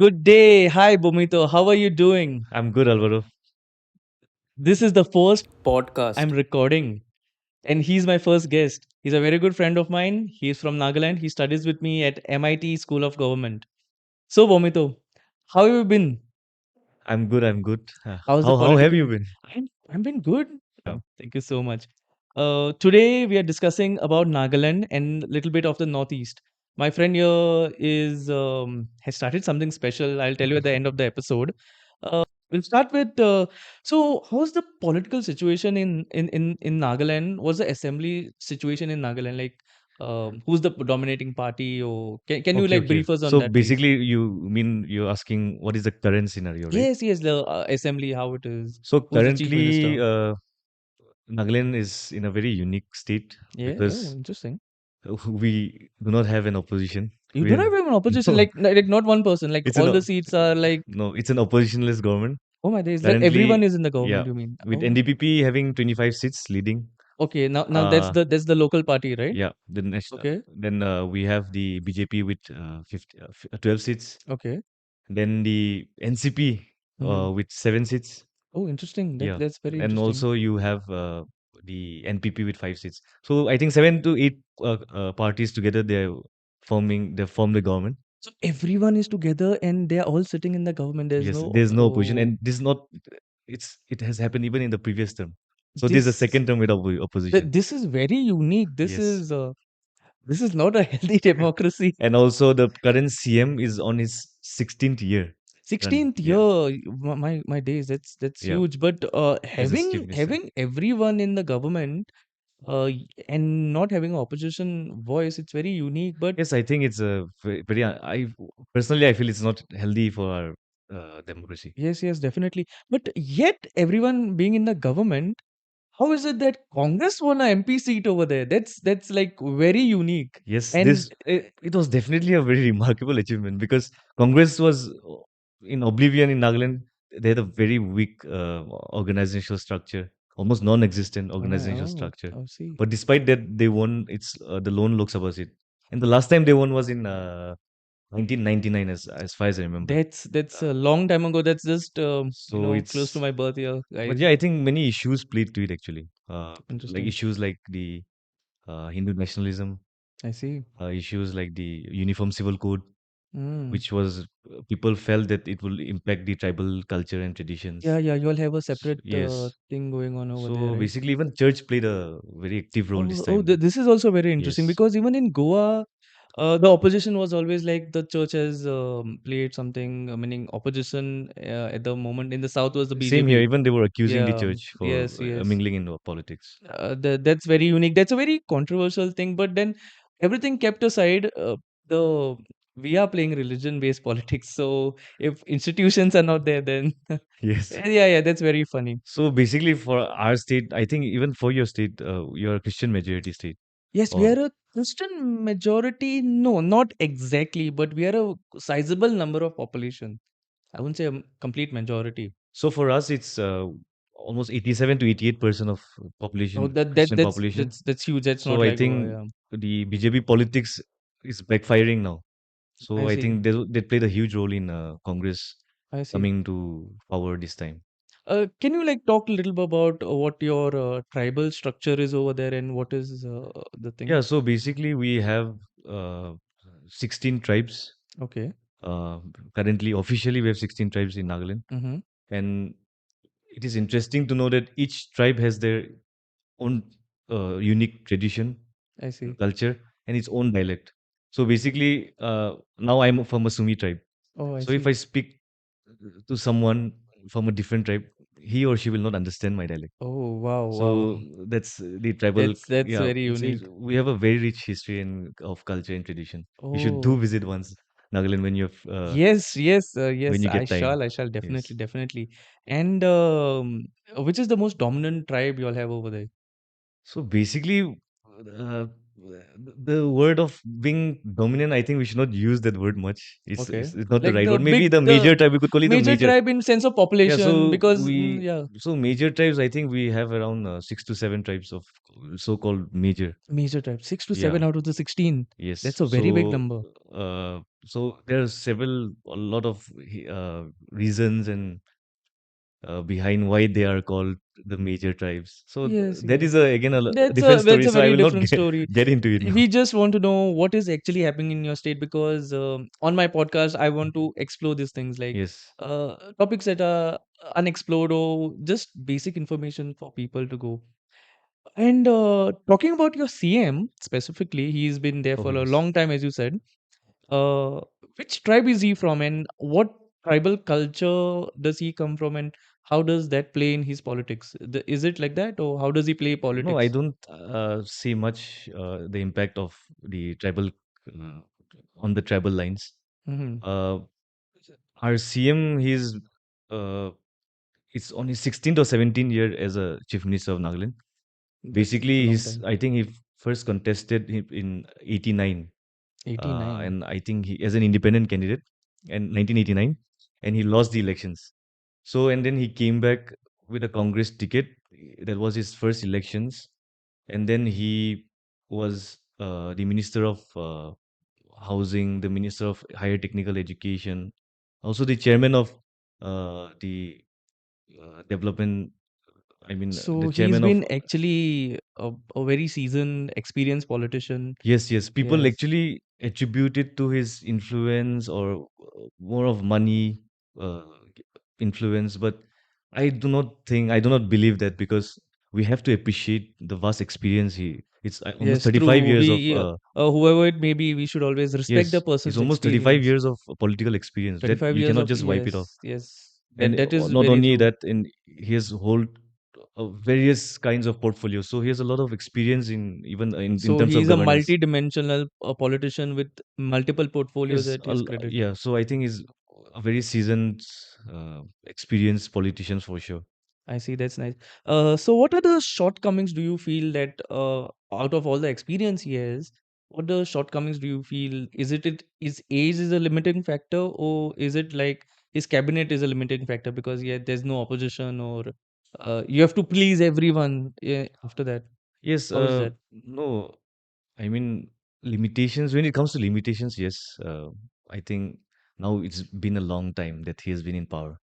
Good day. Hi, Bomito. How are you doing? I'm good, Alvaro. This is the first podcast I'm recording, and he's my first guest. He's a very good friend of mine. He's from Nagaland. He studies with me at MIT School of Government. So, Bomito, how have you been? I'm good. I'm good. How's the How have political? you been? I'm been good. Yeah. Thank you so much. Today we are discussing about Nagaland and a little bit of the Northeast. My friend here is has started something special. I'll tell you at the end of the episode. We'll start with so how's the political situation in Nagaland? What's the assembly situation in Nagaland like? Who's the dominating party? Or can you Okay, like okay. brief us on So that, please? basically, you're asking what is the current scenario, right? Yes, yes, the assembly, how it is. So Who's the chief currently, minister? Nagaland is in a very unique state Yeah, oh, because interesting. we do not have an opposition. You We don't have have an opposition, no. like not one person, like It's all the seats are like, no. It's an oppositionless government oh my days, like everyone currently. is in the Yeah, government, you mean? with Oh, NDPP having 25 seats leading. okay. Now Uh, that's the local party, right? yeah. The national. Okay, Then we have the BJP with 12 seats. okay. Then the NCP Hmm. with 7 seats. Oh, interesting. Yeah. That's very And interesting. also you have the NPP with 5 seats. So I think 7 to 8 parties together they form the government. So everyone is together and they are all sitting in the government. There's Yes, no there's no opposition, oh and this is not. It has happened even in the previous term. So this is the this second term with opposition. this is very unique. Yes, This is not a healthy democracy. and also the current CM is on his 16th year. Run. 16th Yeah, year, my days. That's yeah. huge. But As a chief minister. having everyone in the government and not having an opposition voice, it's very unique. But Yes, I think it's a very. I personally, I feel it's not healthy for our democracy. yes, yes, definitely. But yet, everyone being in the government, how is it that Congress won a MP seat over there? That's like very unique. Yes, And this it was definitely a very remarkable achievement because Congress was in oblivion in Nagaland. They had a very weak organizational structure, almost non-existent organizational structure. oh, see. But despite that, they won. It's the lone Lok Sabha seat, and the last time they won was in 1999, as far as I remember. That's Uh, a long time ago. That's just so close to it's, my birth year, but guys. yeah, I think many issues played to it actually. Like Interesting. issues like the Hindu nationalism, I see. issues like the Uniform Civil Code, Mm. which was people felt that it will impact the tribal culture and Yeah, traditions. yeah. You all have a separate Yes. thing going on over there, So right? basically, even church played a very active role this Oh, time. this is also very interesting Yes. because even in Goa, the opposition was always like the church has played something, meaning opposition at the moment in the south was the Same here. BJP. Even they were accusing the Yeah, church for yes, yes. mingling in politics. That's very unique. That's a very controversial thing. But then everything kept aside, the we are playing religion-based politics. So if institutions are not there, then Yes. yeah, yeah, that's very funny. So basically, for our state, I think even for your state, you're a Christian majority state. Yes, we Or are a Christian majority. No, not exactly, but we are a sizable number of population. I wouldn't say a complete majority. so for us, it's almost 87 to 88% of Oh, population, Christian population. that's huge. That's not So I like Goa. think Yeah, the BJP politics is backfiring now. I So I see. think they played a huge role in Congress I see. coming to power this time. Can you like talk a little bit about what your tribal structure is over there and what is the thing? Yeah, so basically we have uh, 16 tribes. Okay. Uh, Currently, officially, we have 16 tribes in Nagaland. Mm-hmm. And it is interesting to know that each tribe has their own unique tradition, I see. culture, and its own dialect. So basically, now I'm from a Sumi tribe. Oh, I So if see. I speak to someone from a different tribe, he or she will not understand my dialect. Oh, wow, wow. So that's the tribal. That's Yeah, very unique. we have a very rich history and of culture and tradition. You should do Oh, visit once Nagaland yes, yes, when yes. you get time. I shall Yes. definitely, definitely. And which is the most dominant tribe you all have over there? So basically, the word of being dominant, I think we should not use that word much. Okay. It's not the Like right the word. Maybe big, the the major tribe, we could call it the major major. tribe in sense of Yeah, population, because yeah, so major tribes, I think we have around 6 to 7 tribes of so-called major. major tribe. Six to Yeah, seven out of the 16. yes. That's a very big number. So there are a lot of reasons and behind why they are called the major tribes. So Yes, that yes. is again a That's different story. a So I very will not different story. get into it now. We just want to know what is actually happening in your state, because on my podcast I want to explore these things, like Yes, topics that are unexplored, or just basic information for people to go. And talking about your CM specifically, he's been there oh for a yes. long time, as you said. Uh, which tribe is he from, and what tribal culture does he come from, and how does that play in his politics? Is it like that, or how does he play No, I politics? don't see much the impact of the tribal uh, on the tribal lines. Hmm. Uh, our CM, uh, it's on his 16th or 17th year as a chief minister of Nagaland. That's a Basically, long time. I think he first contested in 89, 89. and I think he as an independent candidate in 1989, and he lost the elections. So and then he came back with a Congress ticket. That was his first elections, and then he was the minister of housing, the minister of higher technical education, also the chairman of the development. I mean, the So he's chairman of been actually a very seasoned, experienced politician. yes, yes. People Yes. actually attribute it to his influence or more of money uh, influence, but I do not believe that because we have to appreciate the vast experience it's almost Yes, 35 true. years of We, whoever it may be, we should always respect the yes, it's person's almost 35 experience. years of political experience that 35 you years cannot of, just wipe it off. yes, yes. And That is not very only true. that, in he has hold various kinds of portfolios, so he has a lot of experience in even in So terms of he's a governance. multi-dimensional politician with multiple portfolios Yes, at his credit. yeah. So I think he's a very seasoned, experienced politician for sure. I see, that's nice. So what are the shortcomings do you feel that out of all the experience he has, what the shortcomings do you feel? Is age is a limiting factor, or is it like his cabinet is a limiting factor because yeah, there's no opposition, or you have to please everyone, yeah, after that? Yes, How is that? no, I mean limitations. When it comes to limitations, yes, I think now it's been a long time that he has been in power.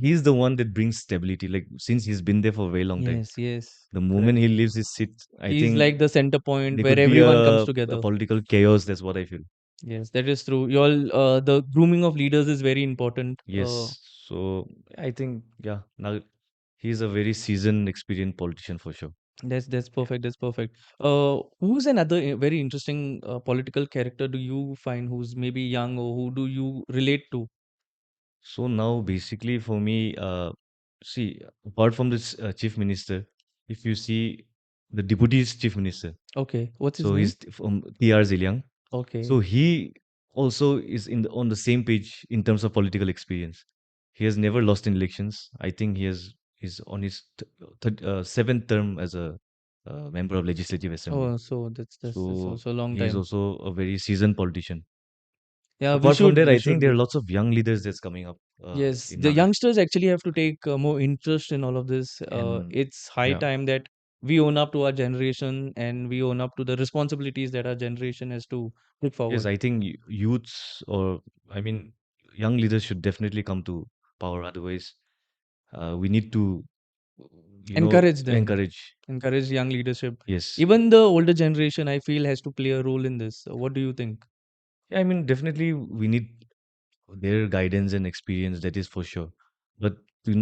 He's the one that brings stability. Like since he's been there for a very long time, Yes, yes, the moment correct. he leaves his seat, I He's think like the center point there where could be everyone comes a together. political chaos. That's what I feel. Yes, that is true. You all, the grooming of leaders is very important. Yes, so I think yeah, now he's a very seasoned, experienced politician for sure. That's perfect. That's perfect. Who's another very interesting political character do you find who's maybe young, or who do you relate to? So now, basically, for me, see, apart from this chief minister, if you see the deputy chief minister, Okay, what's his so name? he's from TR Ziliang. Okay. So he also is on the same page in terms of political experience. He has never lost in elections. I think he's on his seventh term as a member of Legislative Assembly. Oh, so that's So also a long he is time. also a very seasoned politician. Yeah, Apart from that, we I think there should. are lots of young leaders that's coming up Yes, in the Nagaland. youngsters actually have to take more interest in all of this. And It's high yeah, time that we own up to our generation, and we own up to the responsibilities that our generation has to put yes, forward. I think youths or I mean young leaders should definitely come to power. Otherwise, we need to, Encourage them, encourage. encourage young leadership. Yes, Even the older generation, I feel, has to play a role in this. What do you think? yeah, I mean definitely we need their guidance and experience. That is for sure. But to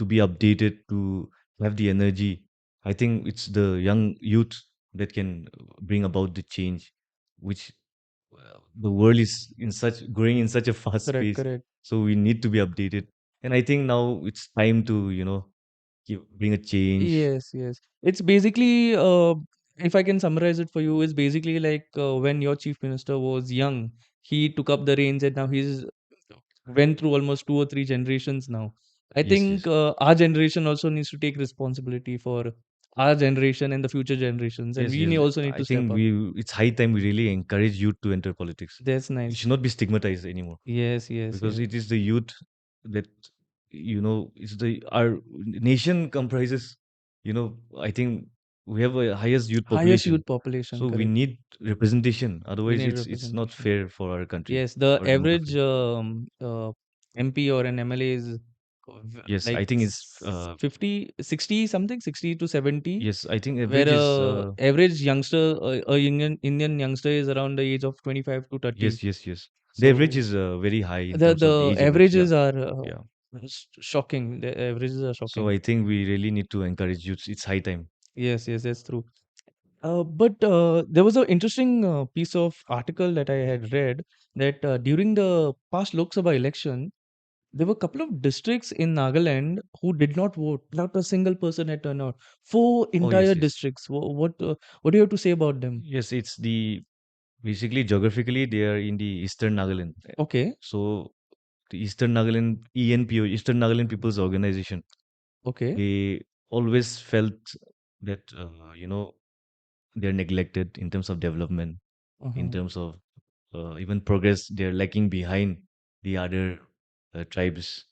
be updated, to have the energy, I think it's the young youth that can bring about the change, which the world is in such growing in such a fast Correct, pace, correct. so we need to be updated. And I think now it's time to bring a change. Yes, yes. It's basically, if I can summarize it for you, it's basically like when your chief minister was young, he took up the reins, and now he's went through almost two or three generations now. I Yes, think yes, our generation also needs to take responsibility for our generation and the future generations, and Yes, we yes. also need I to step think up. it's high time we really encourage youth to enter politics. That's It nice. should not be stigmatized anymore Yes, yes, because yes. it is the youth that, it's the our nation comprises, I think we have a highest youth Highest population. youth population, So we correct. need representation. We Otherwise, need it's not representation. fair for our country, Yes, the our average demography. MP or an MLA is Yes, I like think it's 50, 60 something, 60 to 70, yes, I think where average is average youngster, a Indian youngster is around the age of 25 to 30. yes, yes, yes. The average So is very high in the terms of the age average. Yeah, averages are yeah. shocking. The averages are So shocking. I think we really need to encourage youth. It's high time. Yes, yes, that's true. But there was an interesting piece of article that I had read that during the past Lok Sabha election, there were a couple of districts in Nagaland who did not vote. Not a single person had turned out. Four Oh entire yes, yes, districts. What do you have to say about them? yes. It's the basically geographically they are in the eastern Nagaland. Okay, So the Eastern Nagaland ENPO, Eastern Nagaland People's Organization, okay, they always felt that they're neglected in terms of development, in uh-huh. terms of even progress. They're lacking behind the other tribes.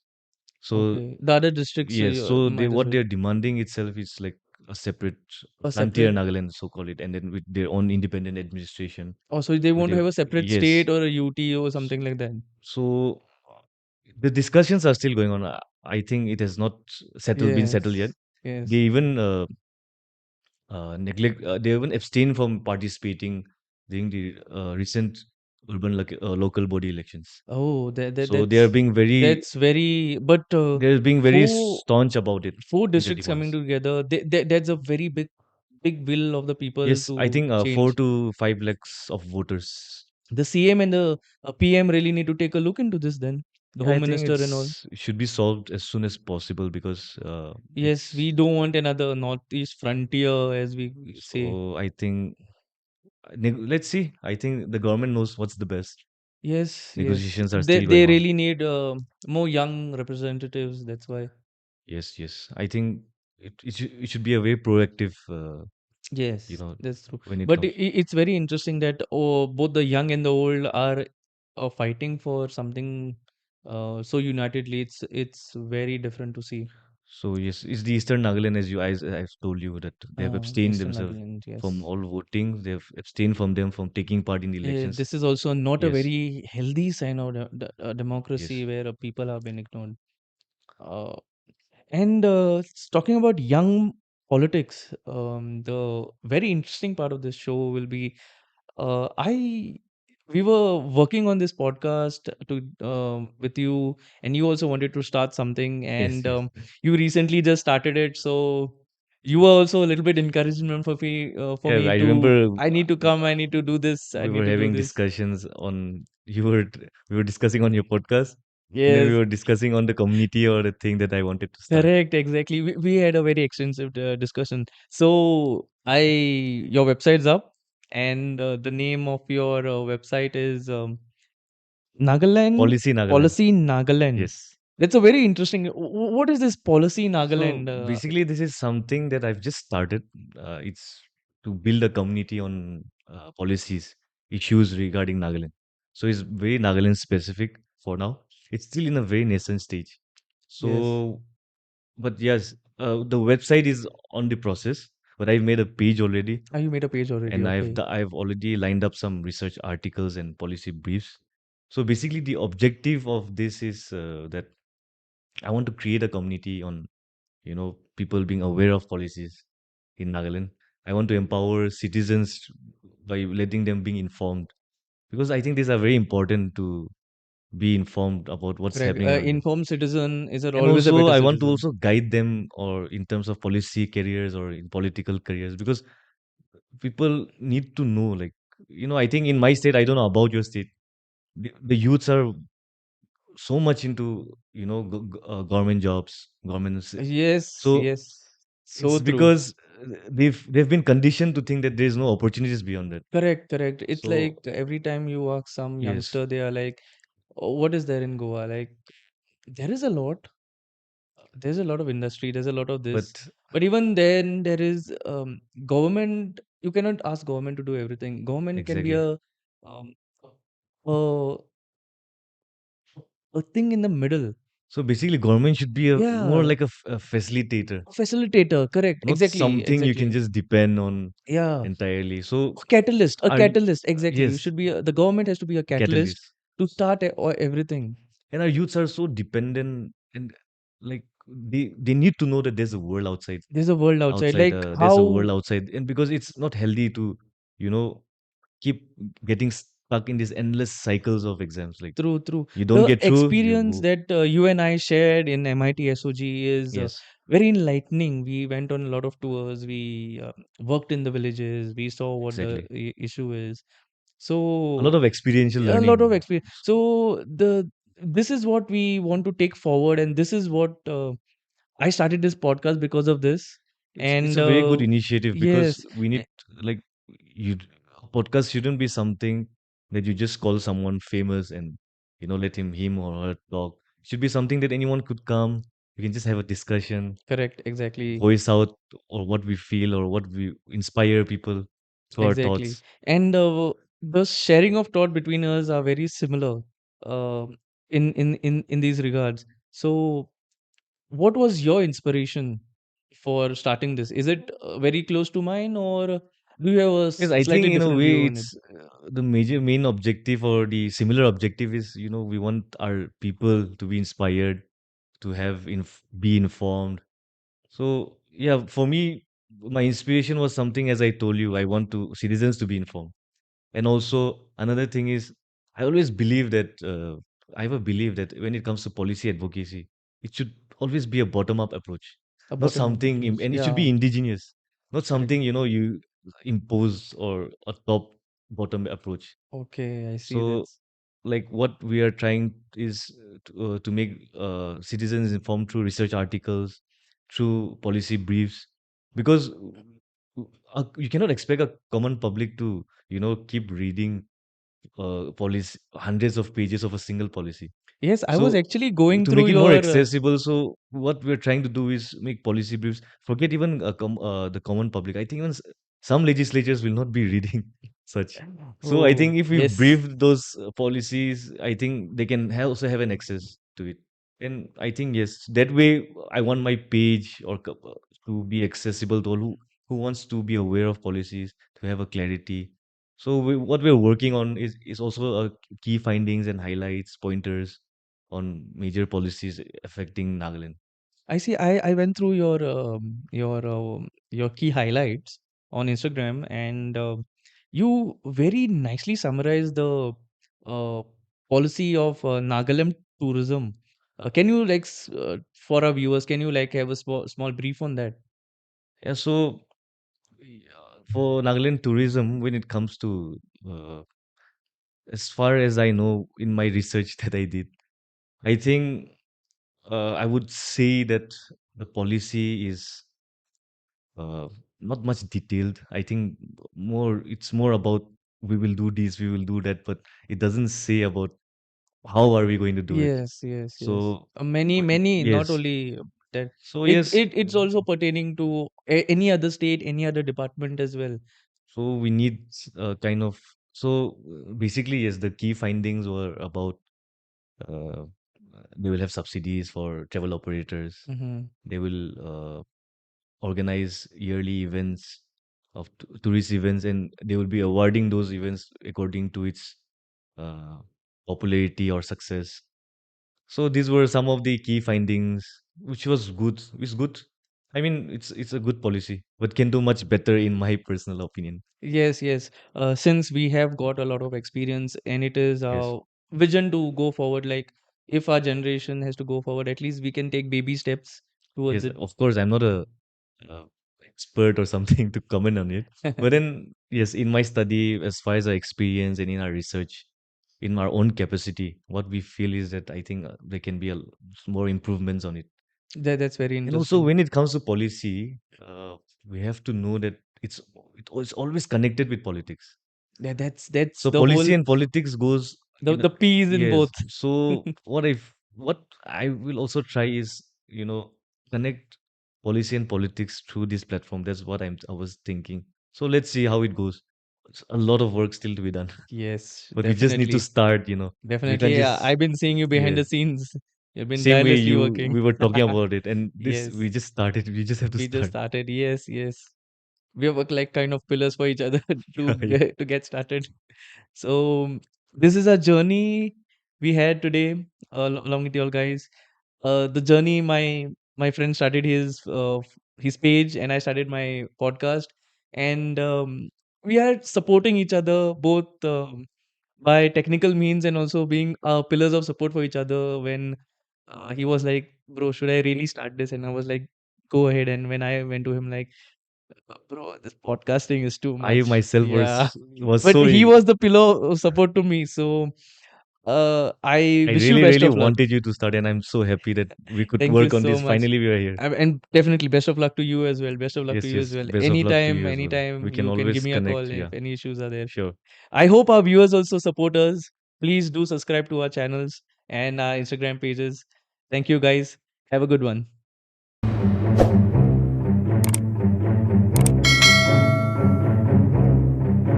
So Okay. The other districts yes, so they might as what well they're demanding itself is like a separate a frontier separate. Nagaland, so call it, and then with their own independent administration. Oh, so they So want to they have a separate yes, state or a UT or S- something like that. so the discussions are still going on. I think it has not been settled yet. Yes, They yes. even neglect. They even abstain from participating during the recent local body elections. Oh, So they are being very that's very. But they're being very four staunch about it four in their districts coming demands. together, that's a very big will of the people Yes, I to think 4 change. to 5 lakhs of voters. The CM and the PM really need to take a look into this. Then the Yeah, I Home think Minister and all. it should be solved as soon as possible because Yes, it's we don't want another Northeast frontier, as we say. so. I think let's see. I think the government knows what's the best. Yes, yes. Negotiations are They still going they on. really need more young representatives. That's why. Yes, yes. I think it should be a very proactive. You Yes, know, that's true. when it But comes. it's very interesting that both the young and the old are fighting for something so unitedly. It's very different to see. So yes, it's the Eastern Nagaland as I've told you that they have abstained Eastern themselves Nagaland, from yes. all voting. They've abstained from them from taking part in the elections. This is also not a Yes, very healthy sign of yes. democracy where people have been ignored. Uh, And talking about young politics, the very interesting part of this show will be I we were working on this podcast to with you, and you also wanted to start something, Yes, and yes. you recently just started it, so you were also a little bit encouragement for Yeah, me I to remember I need to come, I need to do this, I we need were to do having this. discussions on we were discussing on your podcast, and then we Yes. were discussing on the community or the thing that I wanted to start. Correct, exactly. We had a very extensive discussion. So your website's up, and the name of your website is Nagaland Policy Nagaland. Policy Nagaland. Yes. That's a very interesting. What is this Policy So Nagaland? basically, this is something that I've just started. It's to build a community on policies, issues regarding Nagaland. So it's very Nagaland specific for now. It's still in a very nascent stage. Yes. So, but yes, the website is on the process. But I've made a page already, Oh, you made a page already. and Okay. I've already lined up some research articles and policy briefs. So basically, the objective of this is that I want to create a community on people being aware of policies in Nagaland. I want to empower citizens by letting them being informed because I think these are very important to be informed about what's Correct. happening around them. Informed citizen is And always a also, better I want to citizen. also guide them or in terms of policy careers or in political careers because people need to know. Like, I think in my state, I don't know about your state. The youths are so much into government jobs, Yes, so yes. So it's true. because they've been conditioned to think that there's no opportunities beyond that. Correct, correct. It's So like every time you ask some yes, youngster, they are like, "Oh, what is there in Goa?" Like, there is a lot. There's a lot of industry, there's a lot of this. But But even then, there is government. You cannot ask government to do everything. Government can be exactly. um, a a thing in the middle. So basically, government should be a more Yeah, like a facilitator, a facilitator. Correct. not Exactly. something you can Exactly. just depend on Yeah, entirely. So, a catalyst. A our catalyst. Exactly. You yes, should be. The government has to be a catalyst catalyst. to start everything. And our youths are so dependent, and like they need to know that there's a world outside. There's a world outside. Outside, Like there's a how world outside, and because it's not healthy to, you know, keep getting stuck in these endless cycles of exams. Like True, true. you don't The get through, experience you that you and I shared in MIT SOG is yes, very enlightening. We went on a lot of tours. We worked in the villages. We saw what the exactly. issue is. A lot So of experiential a lot of learning. experience. So the this is what we want to take forward, and this is what I started this podcast because of this. It's And a very good initiative because yes, we need, like, you a podcast shouldn't be something that you just call someone famous and let him or her talk. It should be something that anyone could come. We can just have a discussion, correct, exactly. voice out or what we feel or what we inspire people through our Exactly. thoughts. And the sharing of thought between us are very similar uh, in these regards. So, what was your inspiration for starting this? Is it very close to mine, or do you have a Yes, I slightly think in a different way view on it? it's the main objective or the similar objective is, we want our people to be inspired, to be informed. So yeah, for me, my inspiration was something, as I told you, I want to citizens to be informed. And also another thing is, I always believe that I have a belief that when it comes to policy advocacy, it should always be a bottom-up approach, A not bottom-up something, approach. and it should Yeah, be indigenous, not correct. something you impose or a top-bottom approach. Okay, I see. So, That's like what we are trying is to make citizens informed through research articles, through policy briefs, because you cannot expect a common public to keep reading policy hundreds of pages of a single policy. yes. I was So actually going to through make it more your accessible, so what we're trying to do is make policy briefs. Forget even the common public. I think even some legislatures will not be reading such. So I oh think if we yes. brief those policies, I think they can also have an access to it. And I think yes, that way I want my page or to be accessible to all who wants to be aware of policies, to have a clarity. So what we're working on is also key findings and highlights, pointers on major policies affecting Nagaland. I see. I went through your key highlights on Instagram, and you very nicely summarized the uh, policy of Nagaland tourism. Can you for our viewers, can you like have a small brief on that? Yeah, so for Nagaland tourism, when it comes to, as far as I know, in my research that I did, I think I would say that the policy is uh, not much detailed. I think it's more about we will do this, we will do that, but it doesn't say about how are we going to do it. Yes, yes, yes. So Many, not yes, only that. so yes, It's also pertaining to any other state, any other department as well. so we need kind of so basically yes, the key findings were about uh, they will have subsidies for travel operators. Mm-hmm. They will organize yearly events of tourist events, and they will be awarding those events according to its uh, popularity or success. So these were some of the key findings, which was good. It's good. I mean, it's a good policy, but can do much better in my personal opinion. Yes, yes. Since we have got a lot of experience and it is Yes, our vision to go forward, like if our generation has to go forward, at least we can take baby steps towards yes. it. Of course, I'm not a uh, expert or something to comment on it, but then yes, in my study, as far as our experience and in our research, in our own capacity, what we feel is that I think there can be more improvements on it. That's very And also, interesting. when it comes to policy, we have to know that it's always connected with politics. That's So the policy whole and politics goes the P is in both. yes. So what I will also try is connect policy and politics through this platform. That's what I was thinking. So let's see how it goes. It's a lot of work still to be done, Yes, but we just need to definitely. start. You know, we can't Definitely. just I've been seeing you behind yeah. the scenes. You've been Same way tirelessly you working. we were talking about it, and this Yes, we just started. We just have to we just start. started. Yes, yes. We work like kind of pillars for each other Yeah, yeah. to get started. So this is a journey we had today along with you all guys. The journey my friend started his page and I started my podcast, and we are supporting each other both by technical means and also being pillars of support for each other. When he was like, "Bro, should I really start this?" and I was like, "Go ahead." And when I went to him like, "Bro, this podcasting is too I much." myself Yeah, was but so he was the pillar of support to me. So I I wish you really best really of luck. wanted you to start, and I'm so happy that we could Thank you work on so this. much. Finally, we are here. And definitely best of luck to you as well. Best of luck to Yes, you as yes. well. Best of luck to Anytime, you as well. anytime We can you can give always me a connect. call if Yeah, any issues are there. sure. I hope our viewers also support us. Please do subscribe to our channels and our Instagram pages. Thank you guys. Have a good one.